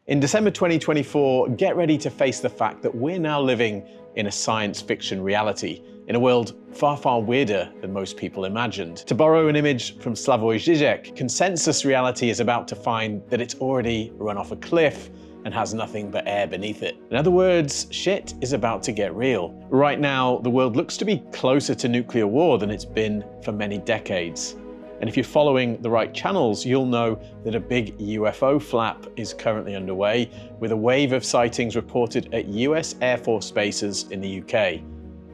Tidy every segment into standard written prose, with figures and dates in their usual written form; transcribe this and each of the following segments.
In December 2024, get ready to face the fact that we're now living in a science fiction reality, in a world far, far weirder than most people imagined. To borrow an image from Slavoj Žižek, consensus reality is about to find that it's already run off a cliff and has nothing but air beneath it. In other words, shit is about to get real. Right now, the world looks to be closer to nuclear war than it's been for many decades. And if you're following the right channels, you'll know that a big UFO flap is currently underway, with a wave of sightings reported at US Air Force bases in the UK.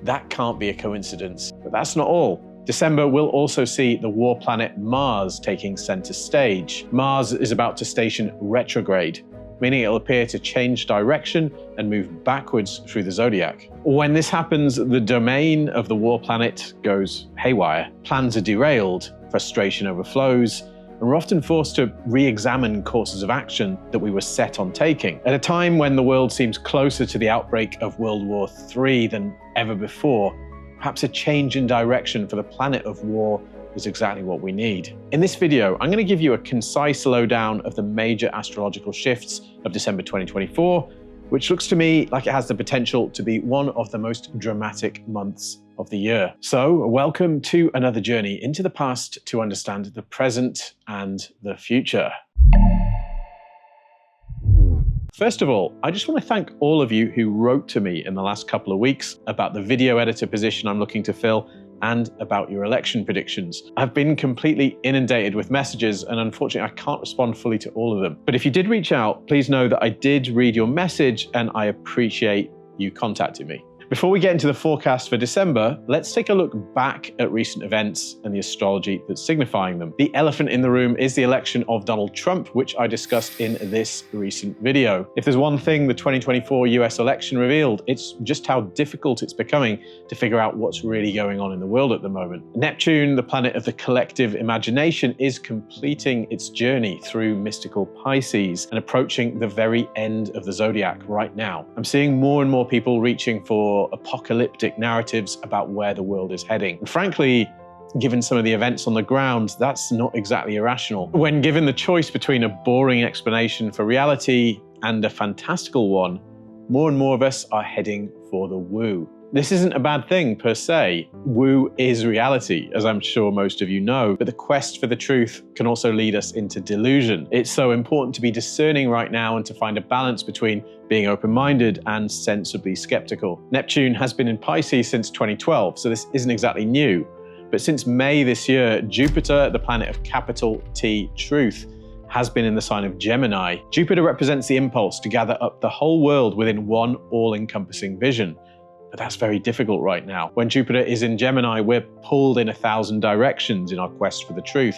That can't be a coincidence. But that's not all. December will also see the war planet Mars taking center stage. Mars is about to station retrograde, meaning it'll appear to change direction and move backwards through the zodiac. When this happens, the domain of the war planet goes haywire. Plans are derailed, frustration overflows, and we're often forced to re-examine courses of action that we were set on taking. At a time when the world seems closer to the outbreak of World War III than ever before, perhaps a change in direction for the planet of war is exactly what we need. In this video, I'm going to give you a concise lowdown of the major astrological shifts of December 2024, which looks to me like it has the potential to be one of the most dramatic months of the year. So, welcome to another journey into the past to understand the present and the future. First of all, I just want to thank all of you who wrote to me in the last couple of weeks about the video editor position I'm looking to fill and about your election predictions. I've been completely inundated with messages, and unfortunately I can't respond fully to all of them. But if you did reach out, please know that I did read your message and I appreciate you contacting me. Before we get into the forecast for December, let's take a look back at recent events and the astrology that's signifying them. The elephant in the room is the election of Donald Trump, which I discussed in this recent video. If there's one thing the 2024 US election revealed, it's just how difficult it's becoming to figure out what's really going on in the world at the moment. Neptune, the planet of the collective imagination, is completing its journey through mystical Pisces and approaching the very end of the zodiac right now. I'm seeing more and more people reaching for apocalyptic narratives about where the world is heading. And frankly, given some of the events on the ground, that's not exactly irrational. When given the choice between a boring explanation for reality and a fantastical one, more and more of us are heading for the woo. This isn't a bad thing per se. Woo is reality, as I'm sure most of you know, but the quest for the truth can also lead us into delusion. It's so important to be discerning right now and to find a balance between being open-minded and sensibly skeptical. Neptune has been in Pisces since 2012, so this isn't exactly new. But since May this year, Jupiter, the planet of capital T truth, has been in the sign of Gemini. Jupiter represents the impulse to gather up the whole world within one all-encompassing vision. But that's very difficult right now. When Jupiter is in Gemini, we're pulled in 1,000 directions in our quest for the truth.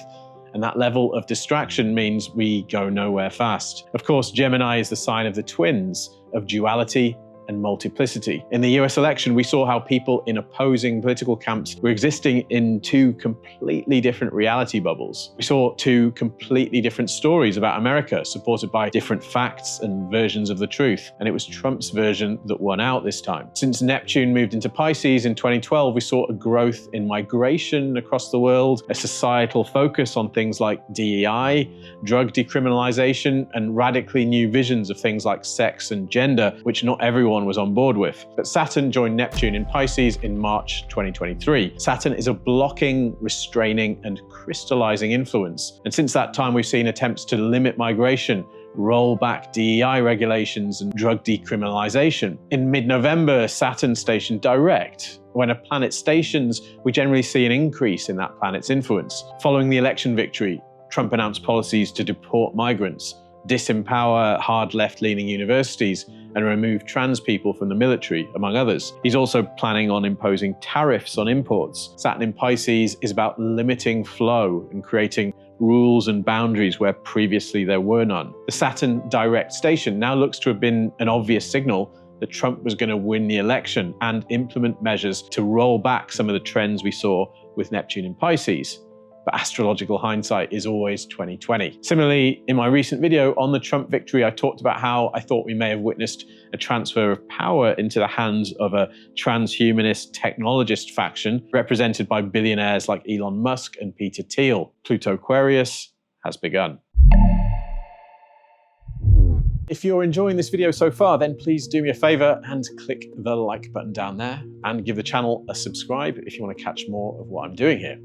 And that level of distraction means we go nowhere fast. Of course, Gemini is the sign of the twins, of duality and multiplicity. In the US election, we saw how people in opposing political camps were existing in two completely different reality bubbles. We saw two completely different stories about America, supported by different facts and versions of the truth. And it was Trump's version that won out this time. Since Neptune moved into Pisces in 2012, we saw a growth in migration across the world, a societal focus on things like DEI, drug decriminalization, and radically new visions of things like sex and gender, which not everyone was on board with. But Saturn joined Neptune in Pisces in March 2023. Saturn is a blocking, restraining, and crystallizing influence. And since that time, we've seen attempts to limit migration, roll back DEI regulations, and drug decriminalization. In mid-November, Saturn stationed direct. When a planet stations, we generally see an increase in that planet's influence. Following the election victory, Trump announced policies to deport migrants, disempower hard left-leaning universities, and remove trans people from the military, among others. He's also planning on imposing tariffs on imports. Saturn in Pisces is about limiting flow and creating rules and boundaries where previously there were none. The Saturn direct station now looks to have been an obvious signal that Trump was going to win the election and implement measures to roll back some of the trends we saw with Neptune in Pisces. But astrological hindsight is always 2020. Similarly, in my recent video on the Trump victory, I talked about how I thought we may have witnessed a transfer of power into the hands of a transhumanist technologist faction represented by billionaires like Elon Musk and Peter Thiel. Pluto Aquarius has begun. If you're enjoying this video so far, then please do me a favor and click the like button down there and give the channel a subscribe if you want to catch more of what I'm doing here.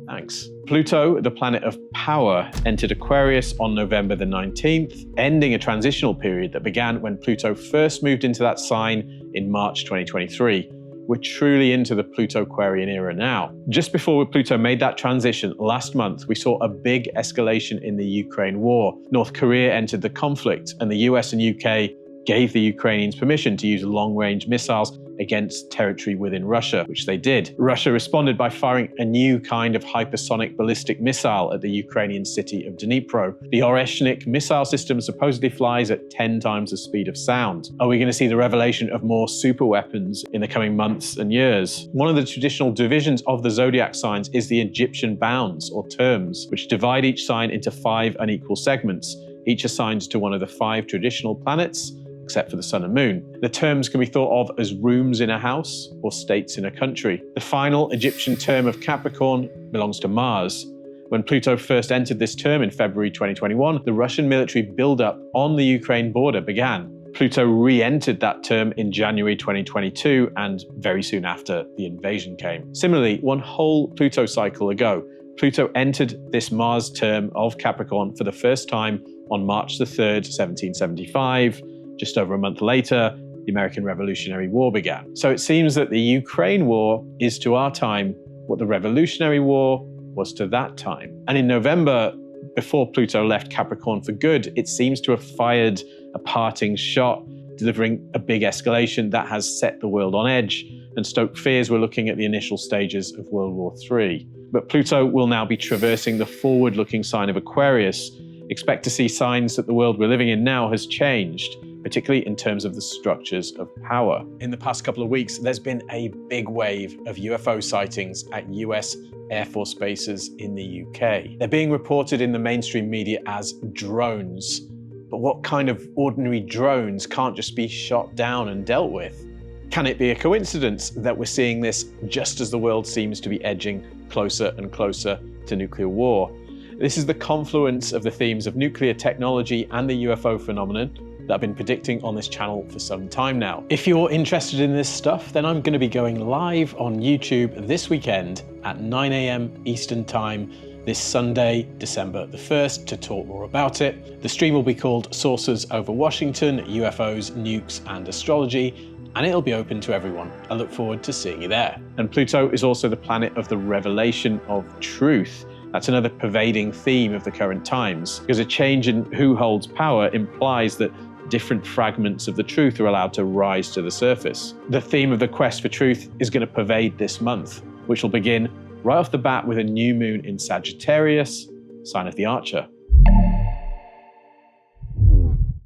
Thanks. Pluto, the planet of power, entered Aquarius on November the 19th, ending a transitional period that began when Pluto first moved into that sign in March 2023. We're truly into the Pluto-Aquarian era now. Just before Pluto made that transition last month, we saw a big escalation in the Ukraine war. North Korea entered the conflict, and the US and UK gave the Ukrainians permission to use long-range missiles against territory within Russia, which they did. Russia responded by firing a new kind of hypersonic ballistic missile at the Ukrainian city of Dnipro. The Oreshnik missile system supposedly flies at 10 times the speed of sound. Are we going to see the revelation of more super weapons in the coming months and years? One of the traditional divisions of the zodiac signs is the Egyptian bounds, or terms, which divide each sign into 5 unequal segments, each assigned to one of the 5 traditional planets, except for the sun and moon. The terms can be thought of as rooms in a house or states in a country. The final Egyptian term of Capricorn belongs to Mars. When Pluto first entered this term in February 2021, the Russian military buildup on the Ukraine border began. Pluto re-entered that term in January 2022 and very soon after the invasion came. Similarly, one whole Pluto cycle ago, Pluto entered this Mars term of Capricorn for the first time on March the 3rd, 1775. Just over a month later, the American Revolutionary War began. So it seems that the Ukraine war is to our time what the Revolutionary War was to that time. And in November, before Pluto left Capricorn for good, it seems to have fired a parting shot, delivering a big escalation that has set the world on edge and stoked fears we're looking at the initial stages of World War III. But Pluto will now be traversing the forward-looking sign of Aquarius. Expect to see signs that the world we're living in now has changed, particularly in terms of the structures of power. In the past couple of weeks, there's been a big wave of UFO sightings at US Air Force bases in the UK. They're being reported in the mainstream media as drones. But what kind of ordinary drones can't just be shot down and dealt with? Can it be a coincidence that we're seeing this just as the world seems to be edging closer and closer to nuclear war? This is the confluence of the themes of nuclear technology and the UFO phenomenon that I've been predicting on this channel for some time now. If you're interested in this stuff, then I'm going to be going live on YouTube this weekend at 9 AM Eastern Time this Sunday, December the 1st, to talk more about it. The stream will be called Sources Over Washington, UFOs, Nukes and Astrology, and it'll be open to everyone. I look forward to seeing you there. And Pluto is also the planet of the revelation of truth. That's another pervading theme of the current times, because a change in who holds power implies that different fragments of the truth are allowed to rise to the surface. The theme of the quest for truth is going to pervade this month, which will begin right off the bat with a new moon in Sagittarius, sign of the Archer.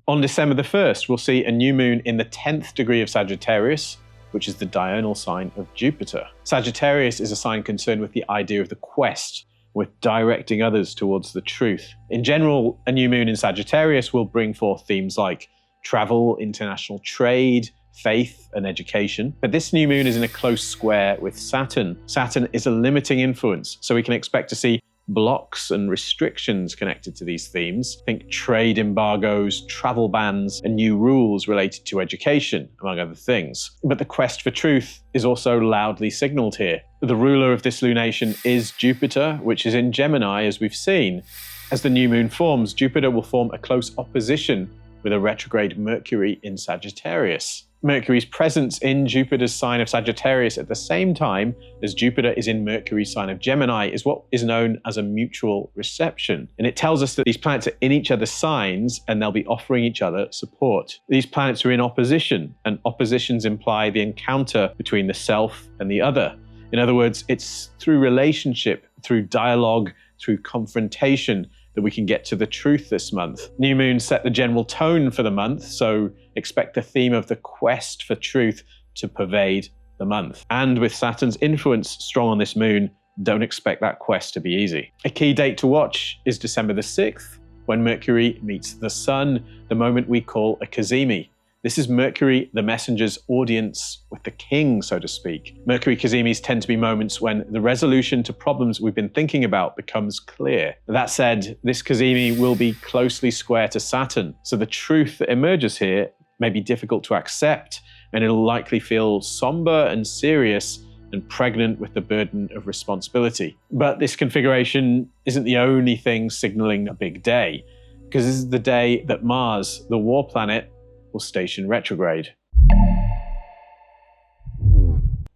On December the 1st, we'll see a new moon in the 10th degree of Sagittarius, which is the diurnal sign of Jupiter. Sagittarius is a sign concerned with the idea of the quest, with directing others towards the truth. In general, a new moon in Sagittarius will bring forth themes like travel, international trade, faith, and education. But this new moon is in a close square with Saturn. Saturn is a limiting influence, so we can expect to see blocks and restrictions connected to these themes. Think trade embargoes, travel bans, and new rules related to education, among other things. But the quest for truth is also loudly signaled here. The ruler of this lunation is Jupiter, which is in Gemini, as we've seen. As the new moon forms, Jupiter will form a close opposition with a retrograde Mercury in Sagittarius. Mercury's presence in Jupiter's sign of Sagittarius at the same time as Jupiter is in Mercury's sign of Gemini is what is known as a mutual reception. And it tells us that these planets are in each other's signs and they'll be offering each other support. These planets are in opposition, and oppositions imply the encounter between the self and the other. In other words, it's through relationship, through dialogue, through confrontation that we can get to the truth this month. New moon set the general tone for the month, so expect the theme of the quest for truth to pervade the month. And with Saturn's influence strong on this moon, don't expect that quest to be easy. A key date to watch is December the 6th, when Mercury meets the Sun, the moment we call a cazimi. This is Mercury, the messenger's audience with the king, so to speak. Mercury cazimis tend to be moments when the resolution to problems we've been thinking about becomes clear. That said, this cazimi will be closely square to Saturn, so the truth that emerges here may be difficult to accept, and it'll likely feel somber and serious and pregnant with the burden of responsibility. But this configuration isn't the only thing signaling a big day, because this is the day that Mars, the war planet, will station retrograde.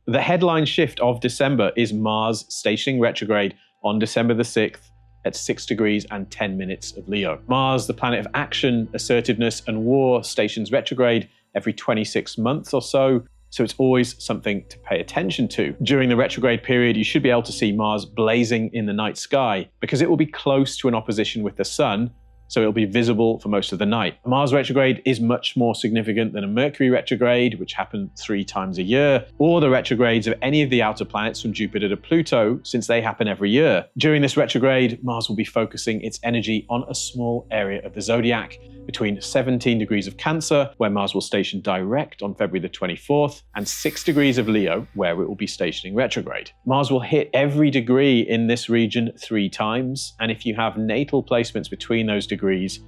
The headline shift of December is Mars stationing retrograde on December the 6th at 6 degrees and 10 minutes of Leo. Mars, the planet of action, assertiveness, and war, stations retrograde every 26 months or so, so it's always something to pay attention to. During the retrograde period, you should be able to see Mars blazing in the night sky because it will be close to an opposition with the Sun, so it'll be visible for most of the night. Mars retrograde is much more significant than a Mercury retrograde, which happened 3 times a year, or the retrogrades of any of the outer planets from Jupiter to Pluto, since they happen every year. During this retrograde, Mars will be focusing its energy on a small area of the zodiac, between 17 degrees of Cancer, where Mars will station direct on February the 24th, and 6 degrees of Leo, where it will be stationing retrograde. Mars will hit every degree in this region 3 times, and if you have natal placements between those degrees,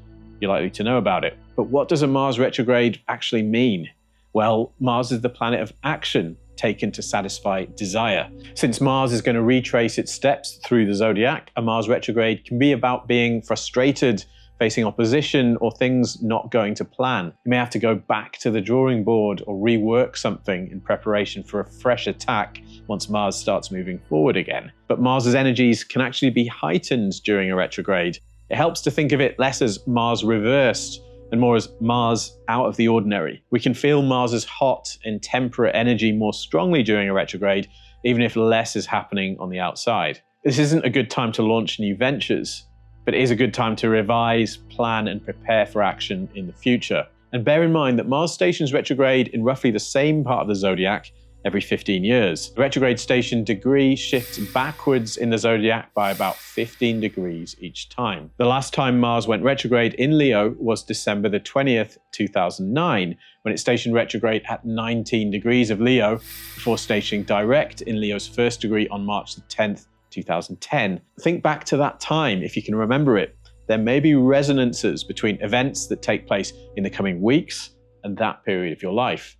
you're likely to know about it. But what does a Mars retrograde actually mean? Well, Mars is the planet of action, taken to satisfy desire. Since Mars is going to retrace its steps through the zodiac, a Mars retrograde can be about being frustrated, facing opposition, or things not going to plan. You may have to go back to the drawing board or rework something in preparation for a fresh attack once Mars starts moving forward again. But Mars's energies can actually be heightened during a retrograde. It helps to think of it less as Mars reversed and more as Mars out of the ordinary. We can feel Mars's hot and temperate energy more strongly during a retrograde, even if less is happening on the outside. This isn't a good time to launch new ventures, but it is a good time to revise, plan, and prepare for action in the future. And bear in mind that Mars stations retrograde in roughly the same part of the zodiac every 15 years. The retrograde station degree shifts backwards in the zodiac by about 15 degrees each time. The last time Mars went retrograde in Leo was December the 20th, 2009, when it stationed retrograde at 19 degrees of Leo, before stationing direct in Leo's first degree on March the 10th, 2010. Think back to that time if you can remember it. There may be resonances between events that take place in the coming weeks and that period of your life.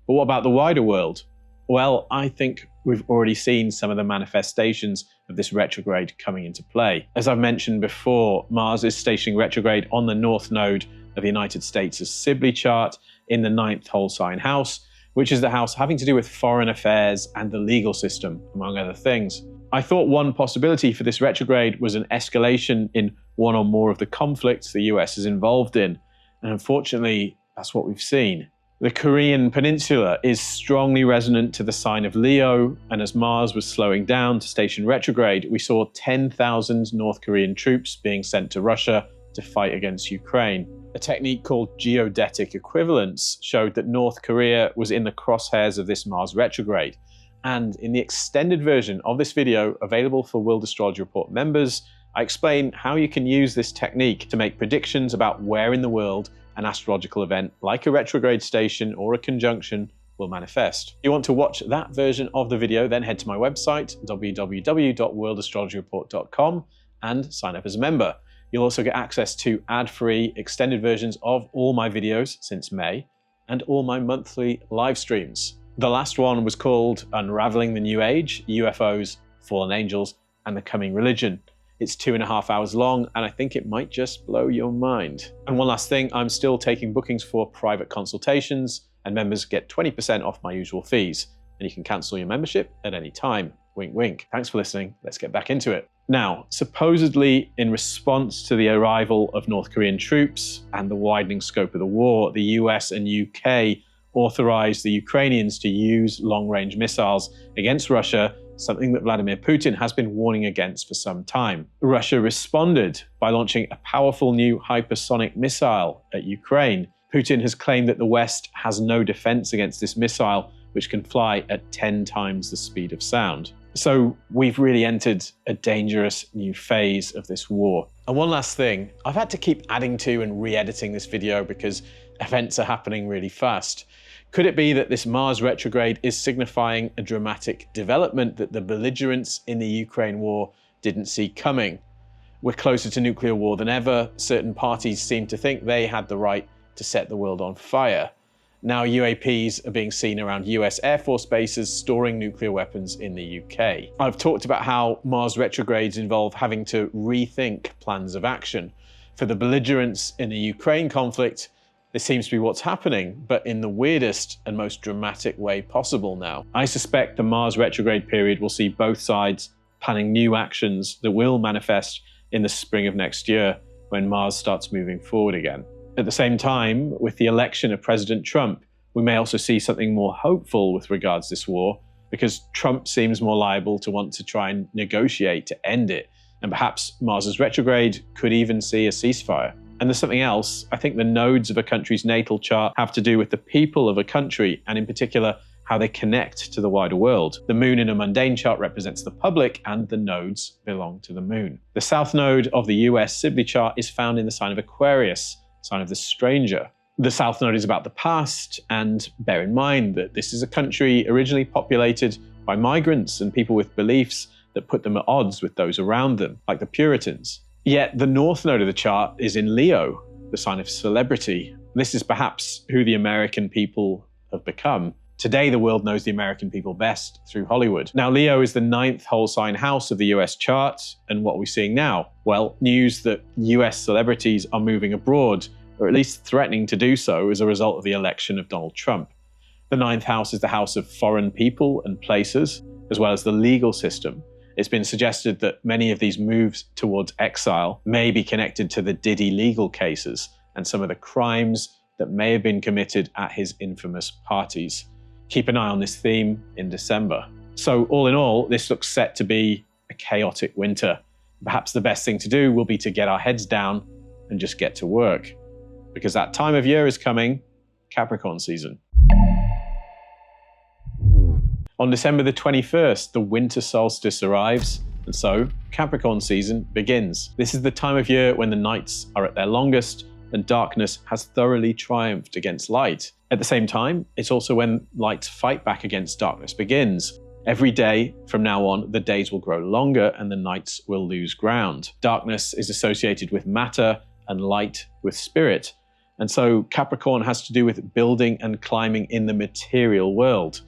But what about the wider world? Well, I think we've already seen some of the manifestations of this retrograde coming into play. As I've mentioned before, Mars is stationing retrograde on the north node of the United States' Sibley chart in the 9th whole sign house, which is the house having to do with foreign affairs and the legal system, among other things. I thought one possibility for this retrograde was an escalation in one or more of the conflicts the US is involved in, and unfortunately, that's what we've seen. The Korean peninsula is strongly resonant to the sign of Leo, and as Mars was slowing down to station retrograde, we saw 10,000 North Korean troops being sent to Russia to fight against Ukraine. A technique called geodetic equivalence showed that North Korea was in the crosshairs of this Mars retrograde. And in the extended version of this video, available for World Astrology Report members, I explain how you can use this technique to make predictions about where in the world an astrological event, like a retrograde station or a conjunction, will manifest. If you want to watch that version of the video, then head to my website, www.worldastrologyreport.com, and sign up as a member. You'll also get access to ad-free extended versions of all my videos since May, and all my monthly live streams. The last one was called Unraveling the New Age, UFOs, Fallen Angels, and the Coming Religion. It's 2.5 hours long, and I think it might just blow your mind. And one last thing, I'm still taking bookings for private consultations, and members get 20% off my usual fees. And you can cancel your membership at any time. Wink, wink. Thanks for listening. Let's get back into it. Now, supposedly in response to the arrival of North Korean troops and the widening scope of the war, the US and UK authorized the Ukrainians to use long-range missiles against Russia, something that Vladimir Putin has been warning against for some time. Russia responded by launching a powerful new hypersonic missile at Ukraine. Putin has claimed that the West has no defense against this missile, which can fly at 10 times the speed of sound. So we've really entered a dangerous new phase of this war. And one last thing, I've had to keep adding to and re-editing this video because events are happening really fast. Could it be that this Mars retrograde is signifying a dramatic development that the belligerents in the Ukraine war didn't see coming? We're closer to nuclear war than ever. Certain parties seem to think they had the right to set the world on fire. Now UAPs are being seen around US Air Force bases storing nuclear weapons in the UK. I've talked about how Mars retrogrades involve having to rethink plans of action. For the belligerents in the Ukraine conflict, this seems to be what's happening, but in the weirdest and most dramatic way possible now. I suspect the Mars retrograde period will see both sides planning new actions that will manifest in the spring of next year when Mars starts moving forward again. At the same time, with the election of President Trump, we may also see something more hopeful with regards to this war, because Trump seems more liable to want to try and negotiate to end it, and perhaps Mars's retrograde could even see a ceasefire. And there's something else. I think the nodes of a country's natal chart have to do with the people of a country, and in particular, how they connect to the wider world. The moon in a mundane chart represents the public, and the nodes belong to the moon. The south node of the US Sibley chart is found in the sign of Aquarius, sign of the stranger. The south node is about the past, and bear in mind that this is a country originally populated by migrants and people with beliefs that put them at odds with those around them, like the Puritans. Yet the north node of the chart is in Leo, the sign of celebrity. This is perhaps who the American people have become. Today, the world knows the American people best through Hollywood. Now, Leo is the 9th whole sign house of the US chart, and what are we seeing now? Well, news that US celebrities are moving abroad, or at least threatening to do so as a result of the election of Donald Trump. The 9th house is the house of foreign people and places, as well as the legal system. It's been suggested that many of these moves towards exile may be connected to the Diddy legal cases and some of the crimes that may have been committed at his infamous parties. Keep an eye on this theme in December. So all in all, this looks set to be a chaotic winter. Perhaps the best thing to do will be to get our heads down and just get to work, because that time of year is coming, Capricorn season. On December the 21st, the winter solstice arrives, and so Capricorn season begins. This is the time of year when the nights are at their longest and darkness has thoroughly triumphed against light. At the same time, it's also when light's fight back against darkness begins. Every day from now on, the days will grow longer and the nights will lose ground. Darkness is associated with matter and light with spirit. And so Capricorn has to do with building and climbing in the material world.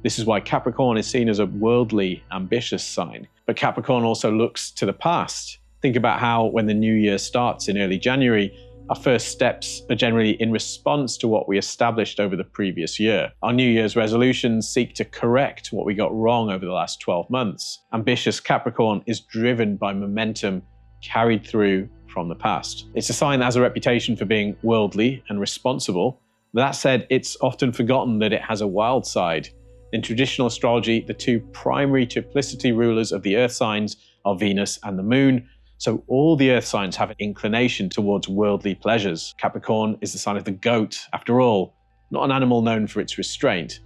This is why Capricorn is seen as a worldly, ambitious sign. But Capricorn also looks to the past. Think about how when the new year starts in early January, our first steps are generally in response to what we established over the previous year. Our New Year's resolutions seek to correct what we got wrong over the last 12 months. Ambitious Capricorn is driven by momentum carried through from the past. It's a sign that has a reputation for being worldly and responsible. That said, it's often forgotten that it has a wild side. In traditional astrology, the two primary triplicity rulers of the earth signs are Venus and the moon. So all the earth signs have an inclination towards worldly pleasures. Capricorn is the sign of the goat, after all, not an animal known for its restraint.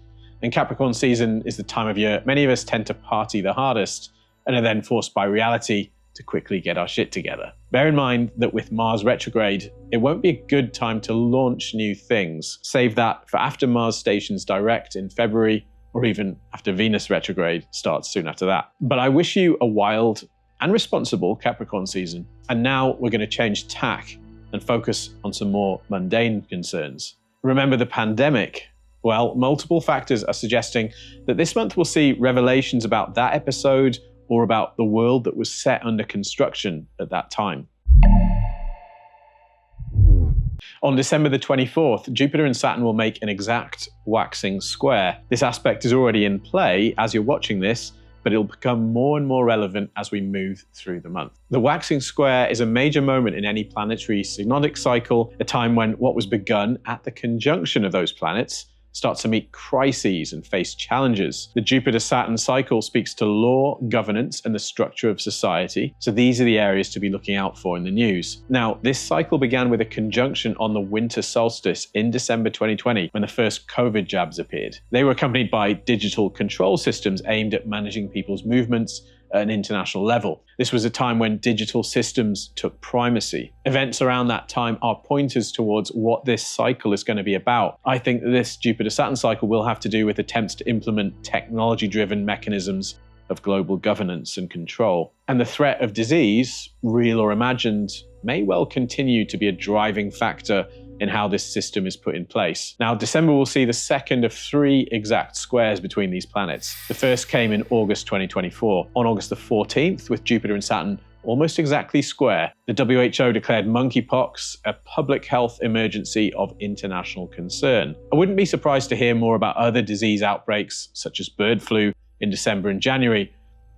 And Capricorn season is the time of year many of us tend to party the hardest and are then forced by reality to quickly get our shit together. Bear in mind that with Mars retrograde, it won't be a good time to launch new things. Save that for after Mars stations direct in February, or even after Venus retrograde starts soon after that. But I wish you a wild and responsible Capricorn season. And now we're going to change tack and focus on some more mundane concerns. Remember the pandemic? Well, multiple factors are suggesting that this month we'll see revelations about that episode or about the world that was set under construction at that time. On December the 24th, Jupiter and Saturn will make an exact waxing square. This aspect is already in play as you're watching this, but it'll become more and more relevant as we move through the month. The waxing square is a major moment in any planetary synodic cycle, a time when what was begun at the conjunction of those planets starts to meet crises and face challenges. The Jupiter-Saturn cycle speaks to law, governance, and the structure of society. So these are the areas to be looking out for in the news. Now, this cycle began with a conjunction on the winter solstice in December 2020, when the first COVID jabs appeared. They were accompanied by digital control systems aimed at managing people's movements at an international level. This was a time when digital systems took primacy. Events around that time are pointers towards what this cycle is going to be about. I think that this Jupiter-Saturn cycle will have to do with attempts to implement technology-driven mechanisms of global governance and control. And the threat of disease, real or imagined, may well continue to be a driving factor in how this system is put in place. Now, December will see the second of 3 exact squares between these planets. The first came in August 2024. On August the 14th, with Jupiter and Saturn almost exactly square, the WHO declared monkeypox a public health emergency of international concern. I wouldn't be surprised to hear more about other disease outbreaks, such as bird flu, in December and January.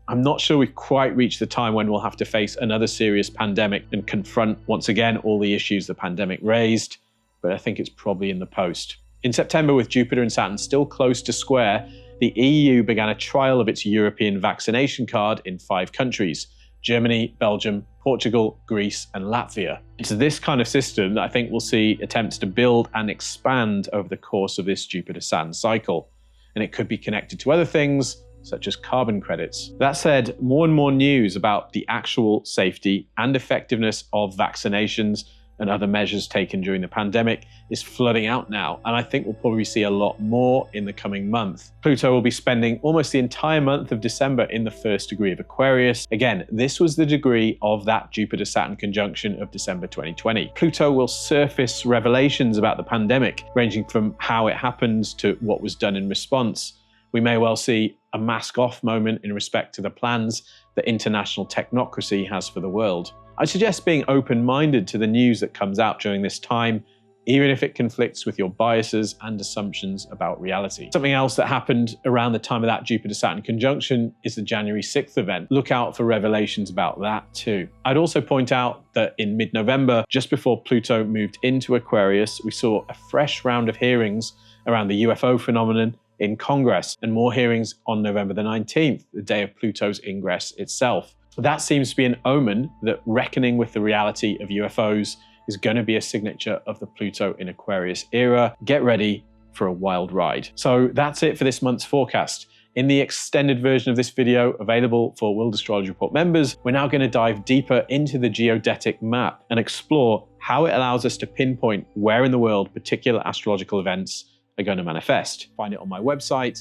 I'm not sure we've quite reached the time when we'll have to face another serious pandemic and confront once again all the issues the pandemic raised, but I think it's probably in the post. In September, with Jupiter and Saturn still close to square, the EU began a trial of its European vaccination card in 5 countries: Germany, Belgium, Portugal, Greece, and Latvia. It's this kind of system that I think we'll see attempts to build and expand over the course of this Jupiter-Saturn cycle. And it could be connected to other things, such as carbon credits. That said, more and more news about the actual safety and effectiveness of vaccinations and other measures taken during the pandemic is flooding out now, and I think we'll probably see a lot more in the coming month. Pluto will be spending almost the entire month of December in the first degree of Aquarius. Again, this was the degree of that Jupiter-Saturn conjunction of December 2020. Pluto will surface revelations about the pandemic, ranging from how it happened to what was done in response. We may well see a mask-off moment in respect to the plans that international technocracy has for the world. I suggest being open-minded to the news that comes out during this time, even if it conflicts with your biases and assumptions about reality. Something else that happened around the time of that Jupiter-Saturn conjunction is the January 6th event. Look out for revelations about that too. I'd also point out that in mid-November, just before Pluto moved into Aquarius, we saw a fresh round of hearings around the UFO phenomenon in Congress, and more hearings on November the 19th, the day of Pluto's ingress itself. That seems to be an omen that reckoning with the reality of UFOs is going to be a signature of the Pluto in Aquarius era. Get ready for a wild ride. So that's it for this month's forecast. In the extended version of this video, available for World Astrology Report members, we're now going to dive deeper into the geodetic map and explore how it allows us to pinpoint where in the world particular astrological events are going to manifest. Find it on my website.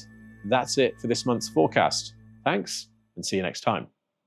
That's it for this month's forecast. Thanks, and see you next time.